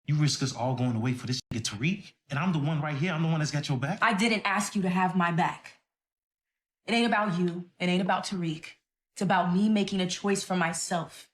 You risk us all going away for this nigga Tariq, and I'm the one right here. I'm the one that's got your back. I didn't ask you to have my back. It ain't about you. It ain't about Tariq. It's about me making a choice for myself.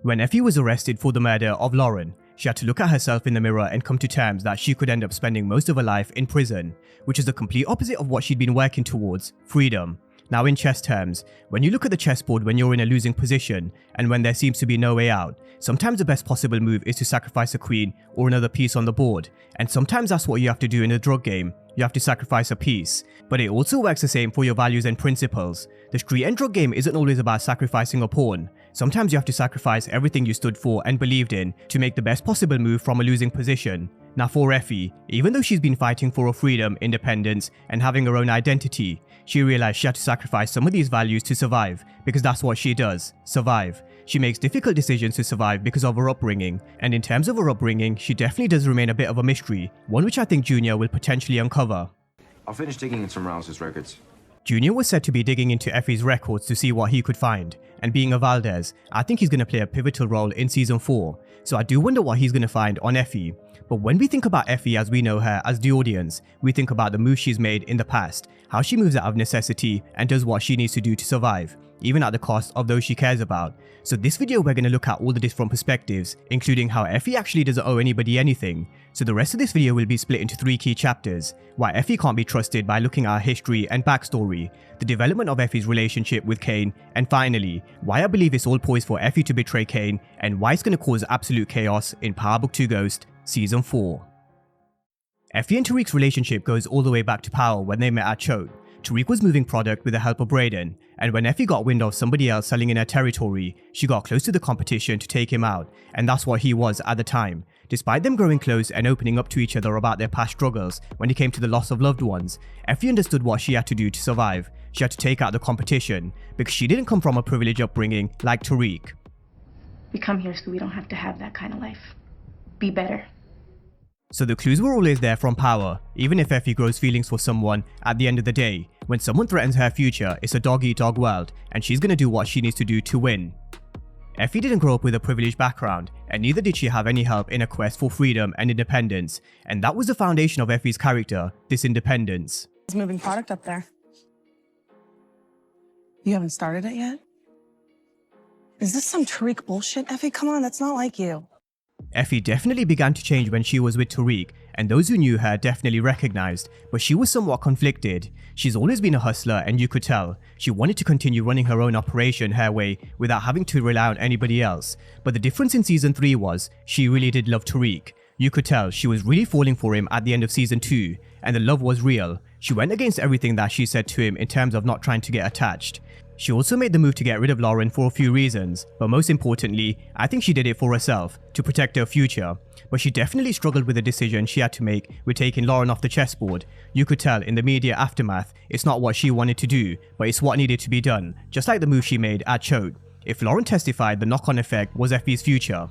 When Effie was arrested for the murder of Lauren, she had to look at herself in the mirror and come to terms that she could end up spending most of her life in prison, which is the complete opposite of what she'd been working towards, freedom. Now in chess terms, when you look at the chessboard when you're in a losing position and when there seems to be no way out, sometimes the best possible move is to sacrifice a queen or another piece on the board, and sometimes that's what you have to do in a drug game. You have to sacrifice a piece. But it also works the same for your values and principles. The street and drug game isn't always about sacrificing a pawn. Sometimes you have to sacrifice everything you stood for and believed in to make the best possible move from a losing position. Now for Effie, even though she's been fighting for her freedom, independence, and having her own identity, she realized she had to sacrifice some of these values to survive, because that's what she does, survive. She makes difficult decisions to survive because of her upbringing, and in terms of her upbringing, she definitely does remain a bit of a mystery, one which I think Junior will potentially uncover. I'll finish digging in some Rouse's records. Junior was said to be digging into Effie's records to see what he could find, and being a Valdez, I think he's going to play a pivotal role in season 4, so I do wonder what he's going to find on Effie. But when we think about Effie as we know her as the audience, we think about the moves she's made in the past, how she moves out of necessity and does what she needs to do to survive, even at the cost of those she cares about. So this video we're going to look at all the different perspectives, including how Effie actually doesn't owe anybody anything. So the rest of this video will be split into 3 key chapters: why Effie can't be trusted by looking at her history and backstory, the development of Effie's relationship with Kane, and finally, why I believe it's all poised for Effie to betray Kane and why it's going to cause absolute chaos in Power Book 2 Ghost Season 4. Effie and Tariq's relationship goes all the way back to Power when they met at Choate. Tariq was moving product with the help of Brayden, and when Effie got wind of somebody else selling in her territory, she got close to the competition to take him out, and that's what he was at the time. Despite them growing close and opening up to each other about their past struggles when it came to the loss of loved ones, Effie understood what she had to do to survive. She had to take out the competition, because she didn't come from a privileged upbringing like Tariq. We come here so we don't have to have that kind of life. Be better. So the clues were always there from Power. Even if Effie grows feelings for someone, at the end of the day, when someone threatens her future, it's a dog-eat-dog world, and she's gonna do what she needs to do to win. Effie didn't grow up with a privileged background, and neither did she have any help in a quest for freedom and independence, and that was the foundation of Effie's character, this independence. He's moving product up there. You haven't started it yet? Is this some Tariq bullshit, Effie? Come on, that's not like you. Effie definitely began to change when she was with Tariq, and those who knew her definitely recognized, but she was somewhat conflicted. She's always been a hustler, and you could tell. She wanted to continue running her own operation her way without having to rely on anybody else. But the difference in season 3 was, she really did love Tariq. You could tell she was really falling for him at the end of season 2, and the love was real. She went against everything that she said to him in terms of not trying to get attached. She also made the move to get rid of Lauren for a few reasons, but most importantly, I think she did it for herself, to protect her future. But she definitely struggled with the decision she had to make with taking Lauren off the chessboard. You could tell in the media aftermath, it's not what she wanted to do, but it's what needed to be done, just like the move she made at Choate. If Lauren testified, the knock-on effect was Effie's future.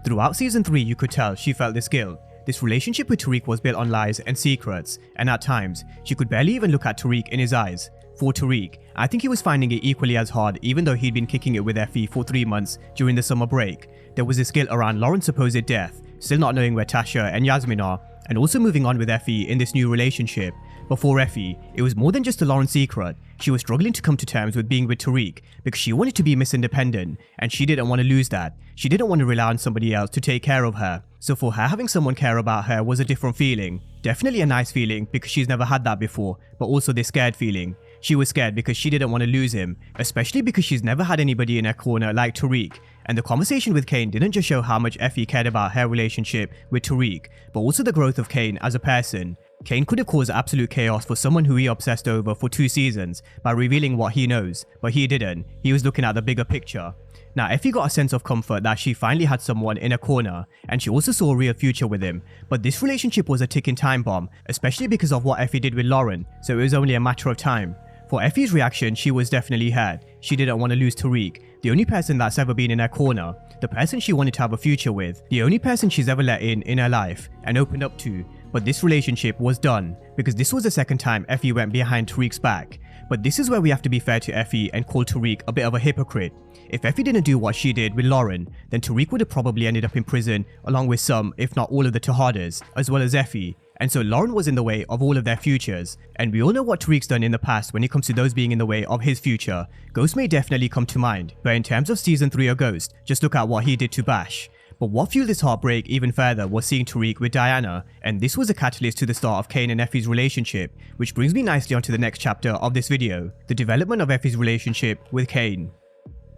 Throughout season 3, you could tell she felt this guilt. This relationship with Tariq was built on lies and secrets, and at times, she could barely even look at Tariq in his eyes. For Tariq, I think he was finding it equally as hard even though he'd been kicking it with Effie for 3 months during the summer break. There was this guilt around Lauren's supposed death, still not knowing where Tasha and Yasmin are, and also moving on with Effie in this new relationship. But for Effie, it was more than just a Lauren secret. She was struggling to come to terms with being with Tariq because she wanted to be Miss Independent, and she didn't want to lose that. She didn't want to rely on somebody else to take care of her. So for her, having someone care about her was a different feeling. Definitely a nice feeling because she's never had that before, but also this scared feeling. She was scared because she didn't want to lose him, especially because she's never had anybody in her corner like Tariq. And the conversation with Kane didn't just show how much Effie cared about her relationship with Tariq, but also the growth of Kane as a person. Kane could have caused absolute chaos for someone who he obsessed over for 2 seasons by revealing what he knows, but he didn't. He was looking at the bigger picture. Now Effie got a sense of comfort that she finally had someone in her corner, and she also saw a real future with him. But this relationship was a ticking time bomb, especially because of what Effie did with Lauren, so it was only a matter of time. For Effie's reaction, she was definitely hurt. She didn't want to lose Tariq, the only person that's ever been in her corner, the person she wanted to have a future with, the only person she's ever let in her life and opened up to. But this relationship was done, because this was the second time Effie went behind Tariq's back. But this is where we have to be fair to Effie and call Tariq a bit of a hypocrite. If Effie didn't do what she did with Lauren, then Tariq would have probably ended up in prison along with some, if not all of the Tejadas, as well as Effie. And so Lauren was in the way of all of their futures. And we all know what Tariq's done in the past when it comes to those being in the way of his future. Ghost may definitely come to mind, but in terms of season 3 of Ghost, just look at what he did to Bash. But what fueled this heartbreak even further was seeing Tariq with Diana, and this was a catalyst to the start of Kane and Effie's relationship, which brings me nicely onto the next chapter of this video, the development of Effie's relationship with Kane.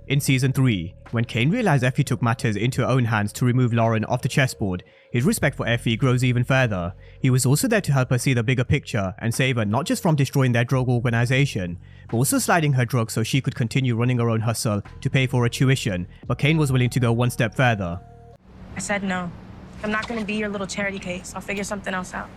In season 3, when Kane realized Effie took matters into her own hands to remove Lauren off the chessboard, his respect for Effie grows even further. He was also there to help her see the bigger picture and save her not just from destroying their drug organization, but also sliding her drugs so she could continue running her own hustle to pay for her tuition, but Kane was willing to go one step further. I said no. I'm not gonna be your little charity case. I'll figure something else out.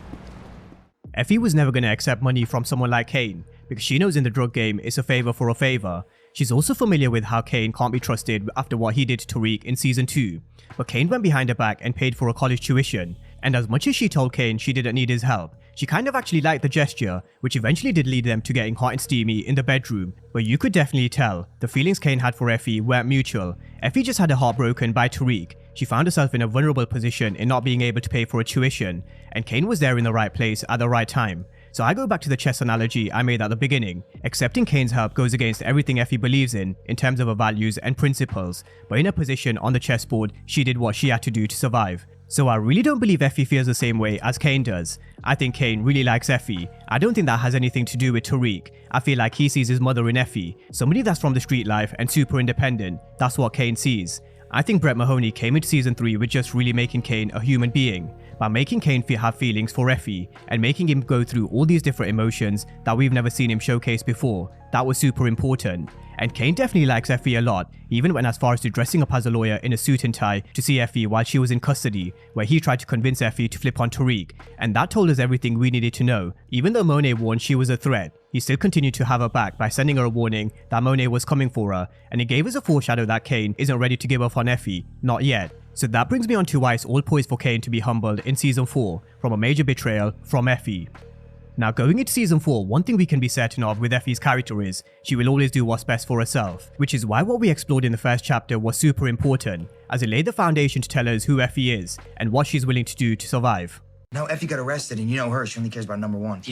Effie was never going to accept money from someone like Kane, because she knows in the drug game it's a favor for a favor. She's also familiar with how Kane can't be trusted after what he did to Tariq in season 2, but Kane went behind her back and paid for her college tuition, and as much as she told Kane she didn't need his help, she kind of actually liked the gesture, which eventually did lead them to getting hot and steamy in the bedroom, but you could definitely tell the feelings Kane had for Effie weren't mutual. Effie just had her heart broken by Tariq. She found herself in a vulnerable position in not being able to pay for her tuition, and Kane was there in the right place at the right time. So I go back to the chess analogy I made at the beginning. Accepting Kane's help goes against everything Effie believes in terms of her values and principles, but in her position on the chessboard, she did what she had to do to survive. So I really don't believe Effie feels the same way as Kane does. I think Kane really likes Effie. I don't think that has anything to do with Tariq. I feel like he sees his mother in Effie, somebody that's from the street life and super independent. That's what Kane sees. I think Brett Mahoney came into season 3 with just really making Kane a human being, by making Kane have feelings for Effie and making him go through all these different emotions that we've never seen him showcase before. That was super important. And Kane definitely likes Effie a lot, even went as far as to dressing up as a lawyer in a suit and tie to see Effie while she was in custody, where he tried to convince Effie to flip on Tariq, and that told us everything we needed to know. Even though Monet warned she was a threat, he still continued to have her back by sending her a warning that Monet was coming for her, and it gave us a foreshadow that Kane isn't ready to give up on Effie, not yet. So that brings me on to why it's all poised for Kane to be humbled in season 4 from a major betrayal from Effie. Now going into season 4, one thing we can be certain of with Effie's character is she will always do what's best for herself, which is why what we explored in the first chapter was super important, as it laid the foundation to tell us who Effie is and what she's willing to do to survive. Now Effie got arrested and you know her, she only cares about number one.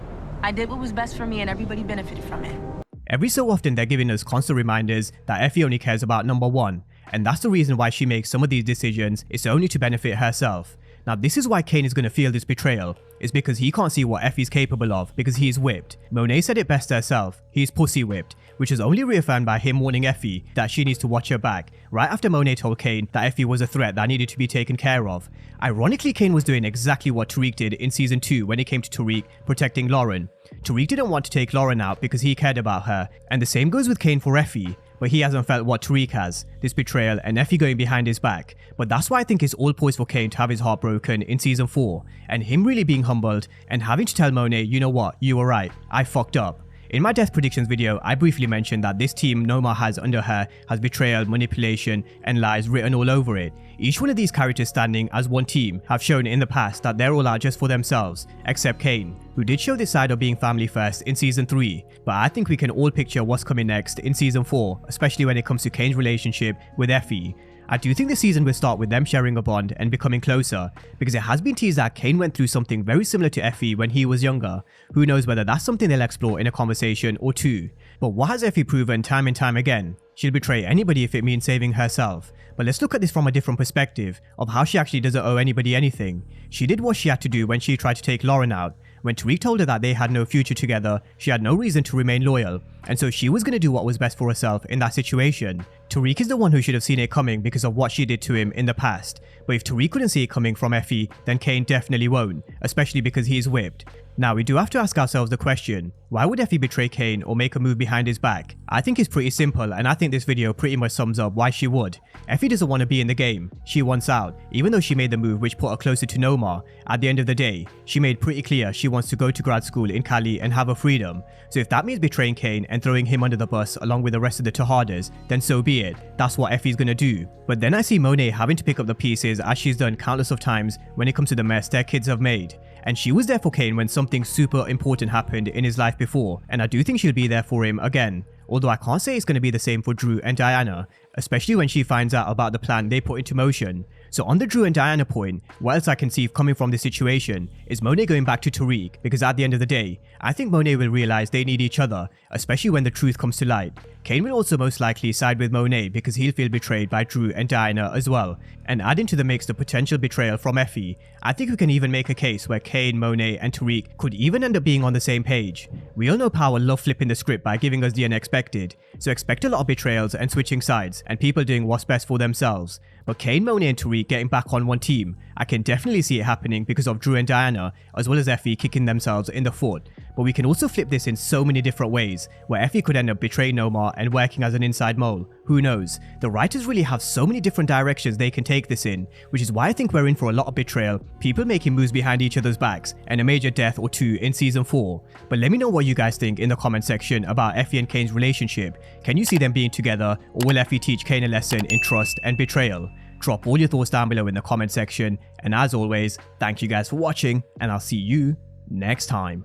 I did what was best for me and everybody benefited from it. Every so often they're giving us constant reminders that Effie only cares about number one, and that's the reason why she makes some of these decisions is only to benefit herself. Now this is why Kane is going to feel this betrayal, is because he can't see what Effie's capable of because he is whipped. Monet said it best herself, he is pussy whipped, which is only reaffirmed by him warning Effie that she needs to watch her back, right after Monet told Kane that Effie was a threat that needed to be taken care of. Ironically, Kane was doing exactly what Tariq did in season 2 when it came to Tariq protecting Lauren. Tariq didn't want to take Lauren out because he cared about her, and the same goes with Kane for Effie, but he hasn't felt what Tariq has, this betrayal and Effie going behind his back. But that's why I think it's all poised for Kane to have his heart broken in season 4, and him really being humbled and having to tell Monet, you know what, you were right, I fucked up. In my death predictions video, I briefly mentioned that this team Noma has under her has betrayal, manipulation, and lies written all over it. Each one of these characters standing as one team have shown in the past that they're all out just for themselves, except Kane, who did show this side of being family first in season 3, but I think we can all picture what's coming next in season 4, especially when it comes to Kane's relationship with Effie. I do think the season will start with them sharing a bond and becoming closer, because it has been teased that Kane went through something very similar to Effie when he was younger. Who knows whether that's something they'll explore in a conversation or two. But what has Effie proven time and time again? She'll betray anybody if it means saving herself. But let's look at this from a different perspective of how she actually doesn't owe anybody anything. She did what she had to do when she tried to take Lauren out. When Tariq told her that they had no future together, she had no reason to remain loyal, and so she was going to do what was best for herself in that situation. Tariq is the one who should have seen it coming because of what she did to him in the past, but if Tariq couldn't see it coming from Effie, then Kane definitely won't, especially because he is whipped. Now we do have to ask ourselves the question, why would Effie betray Kane or make a move behind his back? I think it's pretty simple, and I think this video pretty much sums up why she would. Effie doesn't want to be in the game, she wants out, even though she made the move which put her closer to Noma. At the end of the day, she made pretty clear she wants to go to grad school in Cali and have her freedom. So if that means betraying Kane and throwing him under the bus along with the rest of the Tejadas, then so be it, that's what Effie's gonna do. But then I see Monet having to pick up the pieces as she's done countless of times when it comes to the mess their kids have made. And she was there for Kane when something something super important happened in his life before, and I do think she'll be there for him again. Although I can't say it's going to be the same for Drew and Diana, especially when she finds out about the plan they put into motion. So on the Drew and Diana point, what else I can see coming from this situation is Monet going back to Tariq, because at the end of the day, I think Monet will realize they need each other, especially when the truth comes to light. Kane will also most likely side with Monet because he'll feel betrayed by Drew and Diana as well. And adding to the mix the potential betrayal from Effie, I think we can even make a case where Kane, Monet and Tariq could even end up being on the same page. We all know Power love flipping the script by giving us the unexpected, so expect a lot of betrayals and switching sides and people doing what's best for themselves. But Kane, Monet and Tariq getting back on one team, I can definitely see it happening because of Drew and Diana, as well as Effie kicking themselves in the foot. But we can also flip this in so many different ways, where Effie could end up betraying Nomar and working as an inside mole. Who knows? The writers really have so many different directions they can take this in, which is why I think we're in for a lot of betrayal, people making moves behind each other's backs, and a major death or two in season 4. But let me know what you guys think in the comment section about Effie and Kane's relationship. Can you see them being together, or will Effie teach Kane a lesson in trust and betrayal? Drop all your thoughts down below in the comment section, and as always, thank you guys for watching, and I'll see you next time.